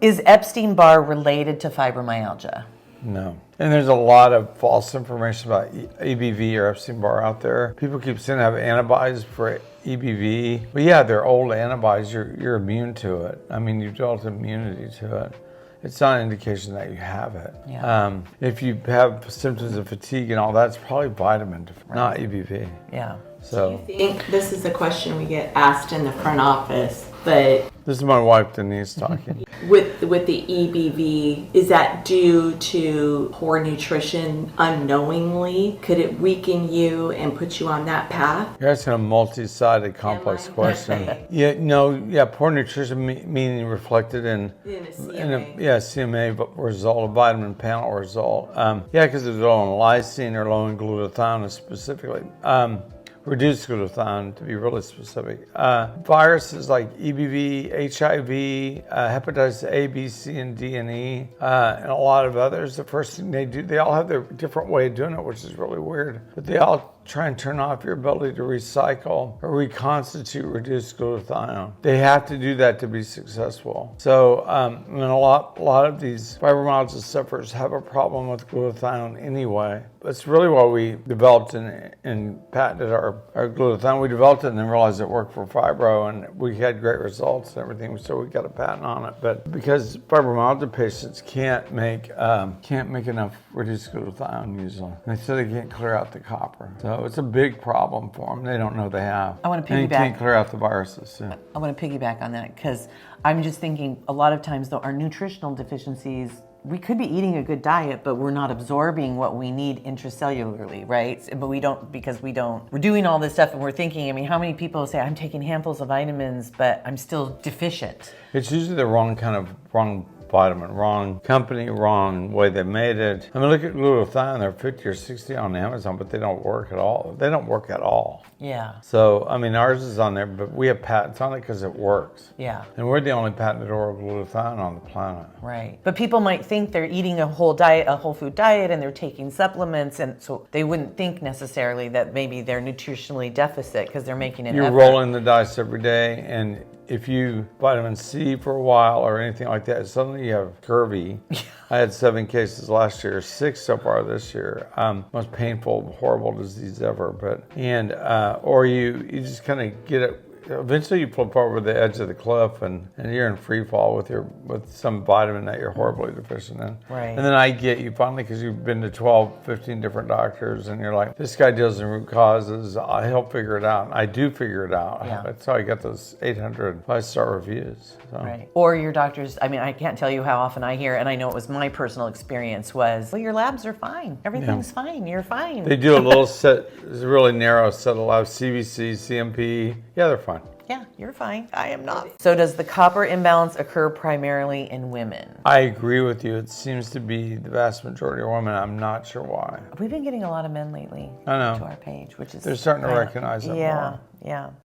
Is Epstein-Barr related to fibromyalgia? No. And there's a lot of false information about EBV or Epstein-Barr out there. People keep saying they have antibodies for EBV. But yeah, they're old antibodies. You're immune to it. I mean, you've developed immunity to it. It's not an indication that you have it. Yeah. If you have symptoms of fatigue and all that, it's probably vitamin, not EBV. Yeah. So Do you think this is a question we get asked in the front office, but this is my wife Denise talking. with the EBV, is that due to poor nutrition unknowingly? Could it weaken you and put you on that path? You're asking a multi-sided, complex question. Poor nutrition meaning reflected in In a CMA. CMA result, a vitamin panel result. Because it's low in lysine or low in glutathione specifically. Reduced glutathione, to be really specific. Viruses like EBV, HIV, hepatitis A, B, C, and D, and E, and a lot of others, the first thing they do, they all have their different way of doing it, which is really weird, but they all try and turn off your ability to recycle or reconstitute reduced glutathione. They have to do that to be successful. So, and a lot of these fibromyalgia sufferers have a problem with glutathione anyway. That's really why we developed and patented our glutathione. We developed it and then realized it worked for fibro, and we had great results and everything, so we got a patent on it. But because fibromyalgia patients can't make enough reduced glutathione usually, they say they can't clear out the copper. So it's a big problem for them. They don't know they have. I want to And you piggyback. can't clear out the viruses. Yeah. I want to piggyback on that because I'm just thinking a lot of times though our nutritional deficiencies, we could be eating a good diet, but we're not absorbing what we need intracellularly, right? But we're doing all this stuff and we're thinking, I mean, how many people say, I'm taking handfuls of vitamins, but I'm still deficient? It's usually the wrong vitamin, wrong company, wrong way they made it. I mean, look at glutathione, they're 50 or 60 on Amazon, but they don't work at all. They don't work at all. Yeah. So, I mean, ours is on there, but we have patents on it because it works. Yeah. And we're the only patented oral glutathione on the planet. Right. But people might think they're eating a whole food diet and they're taking supplements, and so they wouldn't think necessarily that maybe they're nutritionally deficit because they're making an You're effort. rolling the dice every day, and if you vitamin C for a while or anything like that, suddenly you have scurvy. I had 7 cases last year, 6 so far this year. Most painful, horrible disease ever. Or you just kind of get it. Eventually you flip over the edge of the cliff and you're in free fall with some vitamin that you're horribly deficient in. Right. And then I get you finally because you've been to 12, 15 different doctors and you're like, this guy deals in root causes. He'll figure it out. And I do figure it out. Yeah. That's how I got those 800 5-star reviews. So. Right. Or your doctors, I mean, I can't tell you how often I hear, and I know it was my personal experience, was, well, your labs are fine. Everything's fine. You're fine. They do a little set, it's a really narrow set of labs, CBC, CMP. Yeah, they're fine. Yeah, you're fine. I am not. So does the copper imbalance occur primarily in women? I agree with you. It seems to be the vast majority of women. I'm not sure why. We've been getting a lot of men lately I know. to our page, which is... They're starting to recognize it more. Yeah.